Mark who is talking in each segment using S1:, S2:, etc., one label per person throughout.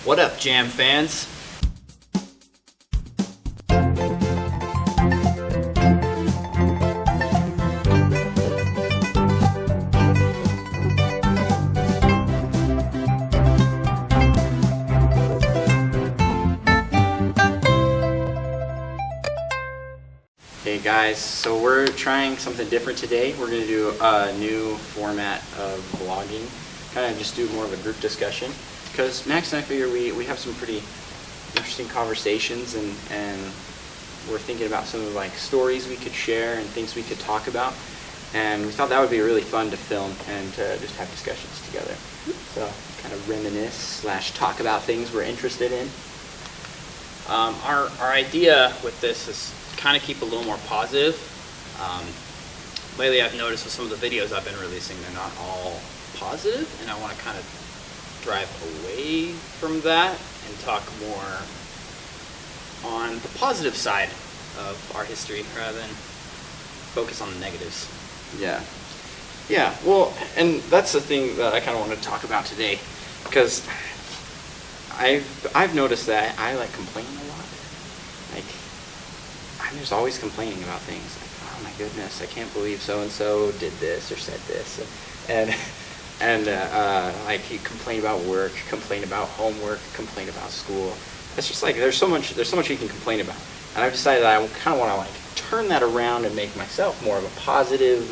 S1: What up, Jam fans? Hey guys, so we're trying something different today. We're going to do a new format of vlogging, kind of just do more of a group discussion, because Max and I figure we have some pretty interesting conversations, and we're thinking about some of like stories we could share and things we could talk about, and we thought that would be really fun to film and to just have discussions together. So kind of reminisce / talk about things we're interested in.
S2: Our idea with this is kind of keep a little more positive. Lately I've noticed with some of the videos I've been releasing, they're not all positive, and I want to kind of drive away from that and talk more on the positive side of our history rather than focus on the negatives.
S1: Yeah. Yeah, well, and that's the thing that I kind of want to talk about today, because I've noticed that I like complain a lot. Like, I'm just always complaining about things. Like, oh my goodness, I can't believe so-and-so did this or said this. And like, you complain about work, complain about homework, complain about school. It's just like, there's so much you can complain about. And I've decided that I kind of want to like turn that around and make myself more of a positive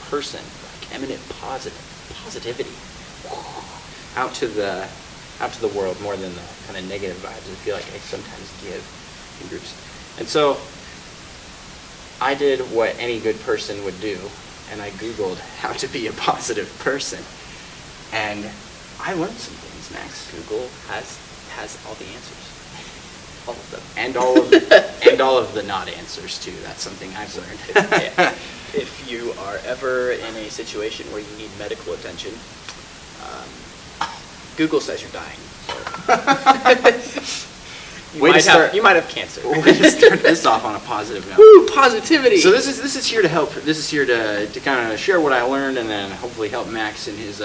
S1: person, like eminent positivity out to the world, more than the kind of negative vibes I feel like I sometimes give in groups. And so I did what any good person would do, and I Googled how to be a positive person. And I learned some things, Max.
S2: Google has all the answers. All of them.
S1: And all of the not answers too. That's something I've learned.
S2: If you are ever in a situation where you need medical attention, Google says you're dying. You might have cancer.
S1: Way to start this off on a positive note.
S2: Woo, positivity.
S1: So this is here to help. This is here to kind of share what I learned, and then hopefully help Max in his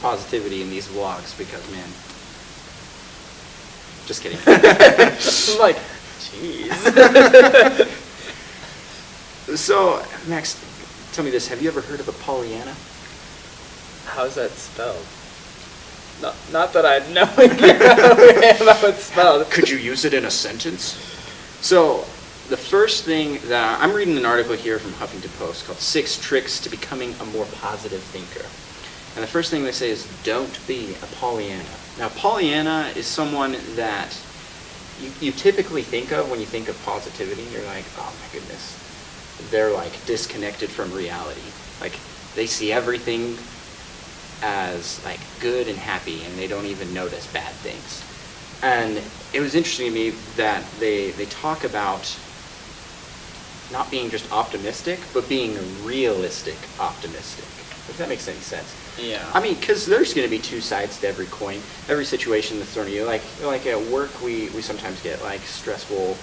S1: positivity in these vlogs. Because man, just kidding.
S2: I'm like, jeez.
S1: So Max, tell me this: have you ever heard of a Pollyanna?
S2: How's that spelled? Not that I know how it's spelled.
S1: Could you use it in a sentence? So, the first thing that I'm reading an article here from Huffington Post called 6 Tricks to Becoming a More Positive Thinker. And the first thing they say is, don't be a Pollyanna. Now, Pollyanna is someone that you typically think of when you think of positivity. You're like, oh my goodness. They're like disconnected from reality. Like, they see everything as like good and happy, and they don't even notice bad things. And it was interesting to me that they talk about not being just optimistic, but being realistic optimistic. If that makes any sense.
S2: Yeah.
S1: I mean, because there's going to be two sides to every coin. Every situation that's thrown at you. Like at work, we sometimes get like stressful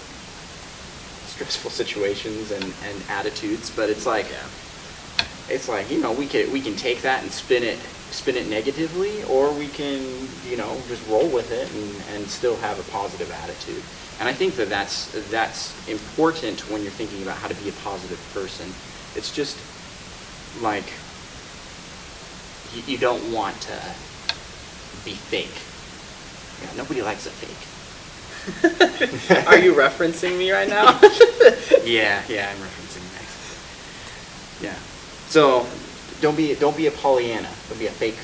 S1: situations and attitudes, but it's like, it's like, you know, we can take that and spin it negatively, or we can, you know, just roll with it and still have a positive attitude. And I think that's important when you're thinking about how to be a positive person. It's just like, you don't want to be fake. Yeah, nobody likes a fake.
S2: Are you referencing me right now?
S1: Yeah, I'm referencing Max. Yeah. So don't be a Pollyanna. Don't be a fake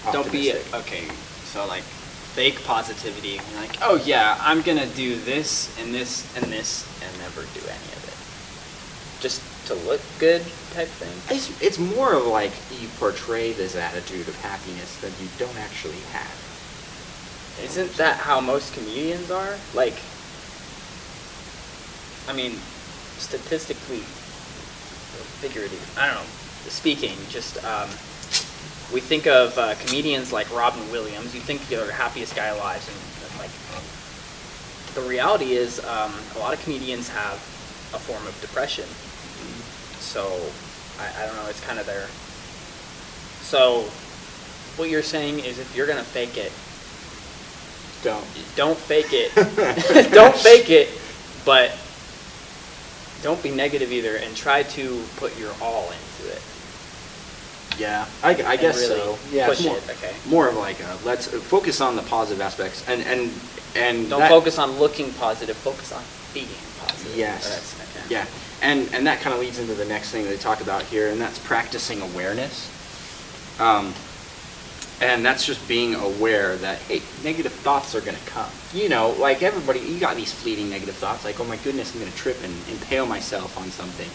S1: optimistic.
S2: Okay. So like fake positivity. You're like, oh yeah, I'm gonna do this and this and this and never do any of it, just to look good type thing.
S1: It's more of like you portray this attitude of happiness that you don't actually have.
S2: Isn't that how most comedians are? Like, I mean, statistically, figuratively, I don't know, speaking, just, we think of comedians like Robin Williams, you think they're the happiest guy alive, and like, the reality is, a lot of comedians have a form of depression. So, I don't know, it's kind of their, so, what you're saying is if you're going to fake it, Don't fake it. Don't fake it, but don't be negative either, and try to put your all into it.
S1: Yeah, I guess
S2: really
S1: so. Yeah,
S2: push
S1: it's more,
S2: it, okay.
S1: more of like let's focus on the positive aspects and
S2: Don't
S1: that-
S2: focus on looking positive. Focus on being positive.
S1: Yes.
S2: Okay.
S1: Yeah, and that kind of leads into the next thing they talk about here, and that's practicing awareness. And that's just being aware that, hey, negative thoughts are going to come. You know, like everybody, you got these fleeting negative thoughts, like, oh my goodness, I'm going to trip and impale myself on something,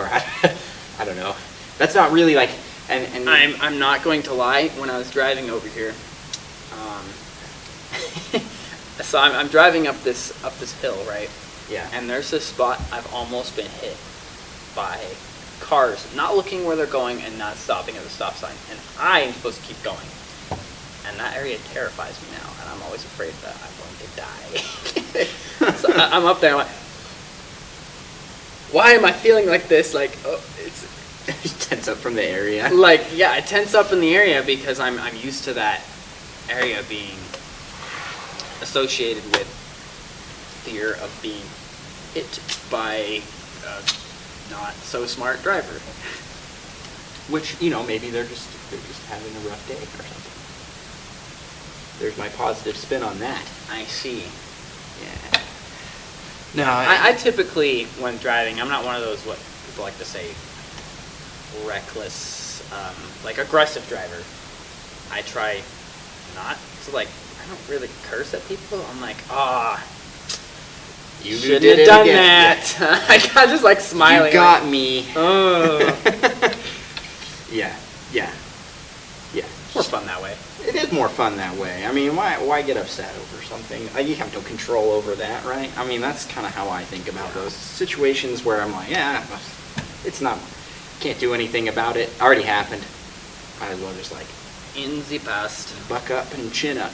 S1: or I don't know. That's not really like, and
S2: I'm not going to lie. When I was driving over here, so I'm driving up this hill, right?
S1: yeah,
S2: And there's this spot I've almost been hit by cars not looking where they're going and not stopping at the stop sign, and I am supposed to keep going. And that area terrifies me now, and I'm always afraid that I'm going to die. So I'm up there, I'm like, why am I feeling like this? Like, oh, it's
S1: tense up from the area.
S2: like, yeah, I tense up in the area because I'm used to that area being associated with fear of being hit by a not so smart driver.
S1: Which, you know, maybe they're just having a rough day or something. There's my positive spin on that.
S2: I see.
S1: Yeah. No,
S2: I typically, when driving, I'm not one of those, what people like to say, reckless, like aggressive driver. I try not to, like, I don't really curse at people. I'm like,
S1: you
S2: shouldn't
S1: did
S2: have
S1: it
S2: done
S1: again.
S2: that. I got just like smiling.
S1: You got
S2: like,
S1: me.
S2: Oh.
S1: Yeah.
S2: More fun that way.
S1: It is more fun that way. I mean, why get upset over something? You have no control over that, right? I mean, that's kind of how I think about those situations where I'm like, yeah, it's not, can't do anything about it. Already happened. Might as well just like
S2: In the past.
S1: buck up and chin up.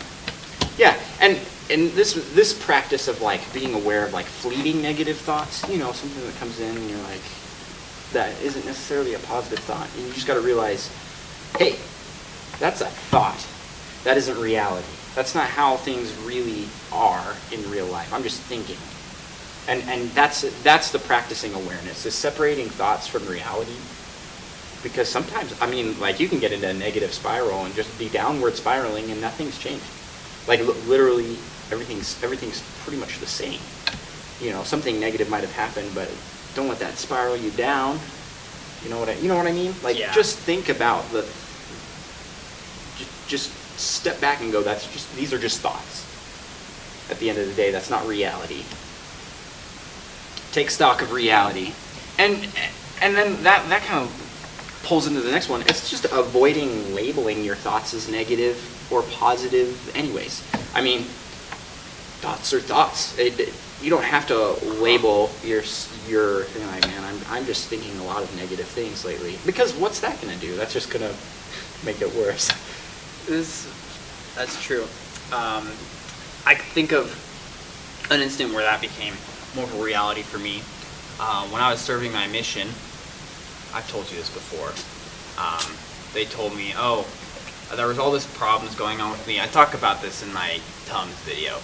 S1: Yeah, and this practice of like being aware of like fleeting negative thoughts, you know, something that comes in and you're like, that isn't necessarily a positive thought. And you just got to realize, hey, that's a thought. That isn't reality. That's not how things really are in real life. I'm just thinking. And that's the practicing awareness, is separating thoughts from reality. Because sometimes, I mean, like you can get into a negative spiral and just be downward spiraling and nothing's changed. Like literally everything's pretty much the same. You know, something negative might have happened, but don't let that spiral you down. You know what I mean? Like just think about just step back and go, these are just thoughts. At the end of the day, that's not reality. Take stock of reality. And then that kind of pulls into the next one. It's just avoiding labeling your thoughts as negative or positive anyways. I mean, thoughts are thoughts. You don't have to label your thing like, man, I'm just thinking a lot of negative things lately. Because what's that going to do? That's just going to make it worse.
S2: That's true. I can think of an instant where that became more of a reality for me. When I was serving my mission, I've told you this before, they told me, there was all this problems going on with me. I talk about this in my Tums video.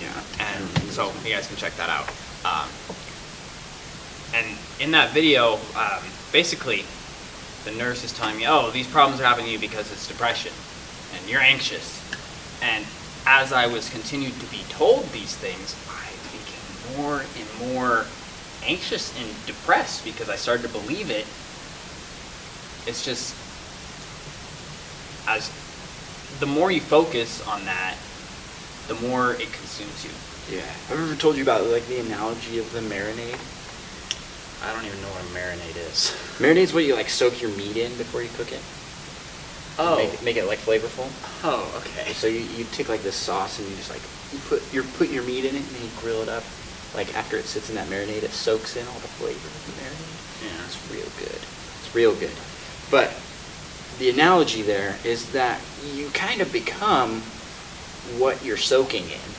S1: Yeah.
S2: And so you guys can check that out. And in that video, basically, the nurse is telling me, these problems are happening to you because it's depression, and you're anxious. And as I was continued to be told these things, I became more and more anxious and depressed because I started to believe it. It's just, as the more you focus on that, the more it consumes you.
S1: Yeah. I've ever told you about like the analogy of the marinade?
S2: I don't even know what a marinade is.
S1: Marinade's what you like soak your meat in before you cook it.
S2: Oh.
S1: Make it like flavorful.
S2: Oh, okay.
S1: So you take like this sauce and you just like you put your meat in it and then you grill it up. Like after it sits in that marinade, it soaks in all the flavor of the marinade.
S2: Yeah.
S1: It's real good. It's real good. But the analogy there is that you kind of become what you're soaking in.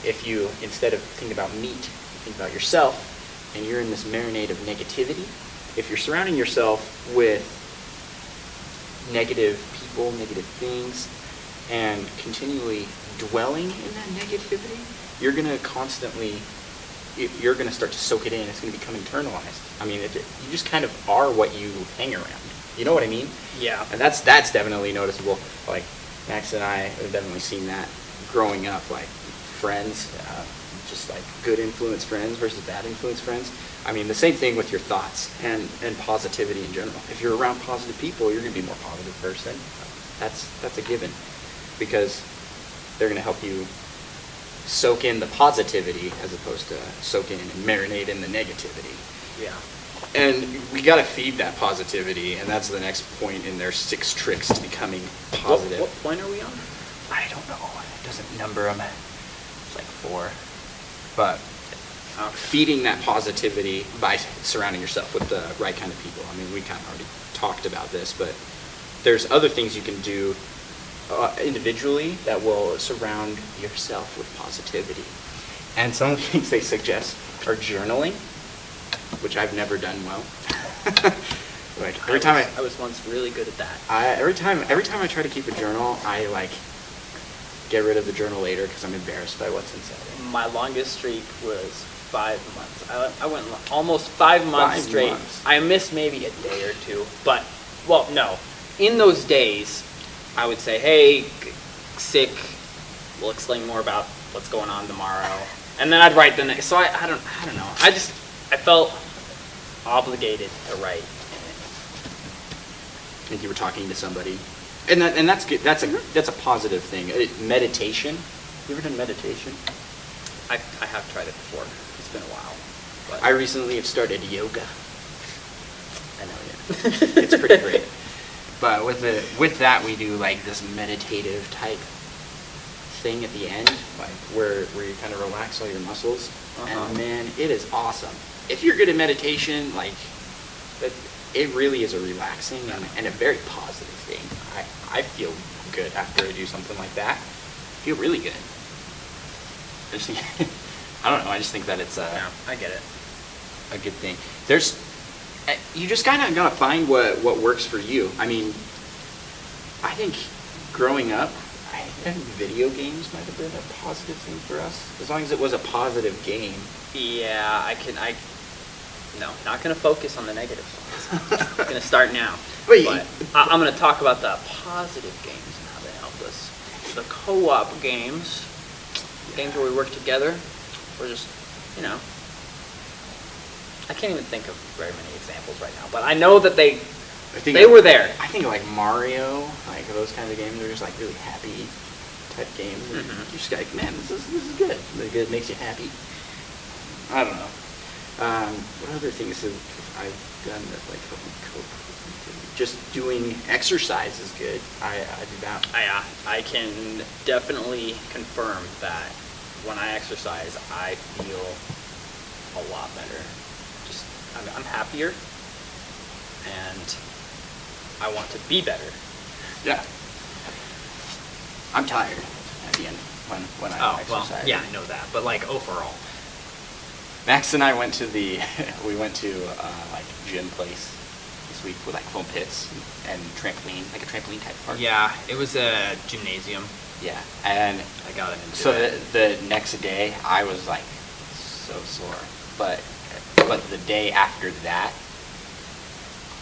S1: If you, instead of thinking about meat, you think about yourself, and you're in this marinade of negativity. If you're surrounding yourself with negative people, negative things, and continually dwelling in that negativity, you're going to start to soak it in. It's going to become internalized. I mean, you just kind of are what you hang around. You know what I mean?
S2: Yeah.
S1: And that's definitely noticeable. Like, Max and I have definitely seen that growing up, like friends, just like good influence friends versus bad influence friends. I mean, the same thing with your thoughts and positivity in general. If you're around positive people, you're going to be a more positive person. That's a given, because they're going to help you soak in the positivity as opposed to soak in and marinate in the negativity.
S2: Yeah.
S1: And we got to feed that positivity, and that's the next point in their 6 tricks to becoming positive.
S2: What point are we on?
S1: I don't know. It doesn't number them. It's like 4. But feeding that positivity by surrounding yourself with the right kind of people. I mean, we kind of already talked about this, but there's other things you can do individually that will surround yourself with positivity. And some of the things they suggest are journaling, which I've never done well. Like every time
S2: I was once really good at that.
S1: every time I try to keep a journal, I like get rid of the journal later because I'm embarrassed by what's inside it.
S2: My longest streak was 5 months. I went almost 5 months
S1: 5
S2: straight.
S1: months.
S2: I missed maybe a day or two, but, well, no. In those days, I would say, hey, sick, we'll explain more about what's going on tomorrow. And then I'd write the next, so I don't know. I felt obligated to write.
S1: Like you were talking to somebody. And that's good. That's a positive thing. Meditation. You ever done meditation?
S2: I have tried it before. It's been a while. But
S1: I recently have started yoga. I know, yeah. It's pretty great. But with that, we do like this meditative type thing at the end, like where you kind of relax all your muscles. And man, it is awesome. If you're good at meditation, like it really is a relaxing and a very positive thing. I feel good after I do something like that. I feel really good. I just think, I don't know. I just think that it's
S2: yeah, I get it.
S1: a good thing. You just kind of gotta find what works for you. I mean, I think growing up, I think video games might have been a positive thing for us, as long as it was a positive game.
S2: Yeah, no, not going to focus on the negative ones. I'm going to start now.
S1: But
S2: I'm going to talk about the positive games and how they help us. The co-op games, games where we work together, or just, I can't even think of very many examples right now, but I know that they were there.
S1: I think like Mario, like those kinds of games, they're just like really happy type games.
S2: Mm-hmm.
S1: You're just like, man, this is good. Really good, makes you happy. I don't know. What other things have I done that like help me cope? Just doing exercise is good. I do that.
S2: I can definitely confirm that when I exercise, I feel a lot better. I'm happier, and I want to be better.
S1: Yeah. I'm tired at the end when I exercise.
S2: Well, yeah, I know that, but like overall.
S1: Max and I went to like gym place this week with like foam pits and trampoline, like a trampoline type park.
S2: Yeah, it was a gymnasium.
S1: Yeah, and
S2: I got into
S1: so
S2: it.
S1: the next day I was like so sore, but the day after that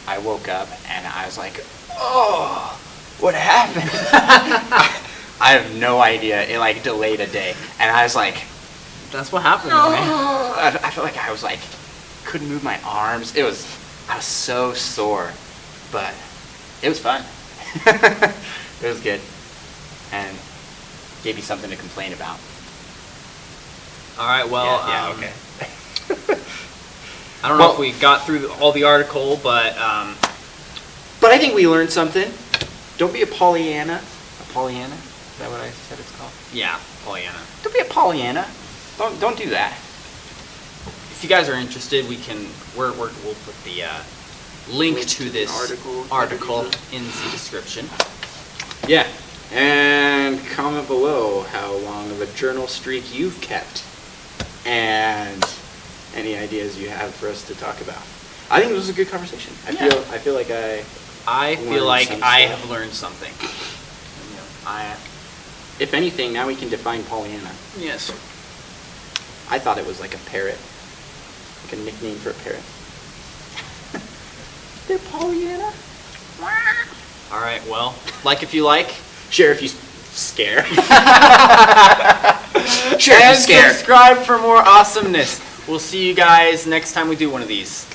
S1: I woke up and I was like, oh, what happened? I have no idea. It like delayed a day, and I was like,
S2: that's what happens, man.
S1: I felt like I was like, couldn't move my arms. I was so sore, but it was fun. It was good, and gave me something to complain about.
S2: All right, well,
S1: yeah, okay.
S2: I don't know if we got through all the article, but
S1: I think we learned something. Don't be a Pollyanna. A Pollyanna? Is that what I said it's called?
S2: yeah, Pollyanna.
S1: Don't be a Pollyanna. Don't do that.
S2: If you guys are interested, we'll put the link to this article in the description.
S1: Yeah, and comment below how long of a journal streak you've kept, and any ideas you have for us to talk about. I think this was a good conversation. I feel like I
S2: have learned something.
S1: if anything, now we can define Pollyanna.
S2: Yes.
S1: I thought it was like a parrot, like a nickname for a parrot. They're Pollyanna.
S2: All right, well, like if you like.
S1: Share if you scare.
S2: And subscribe for more awesomeness. We'll see you guys next time we do one of these.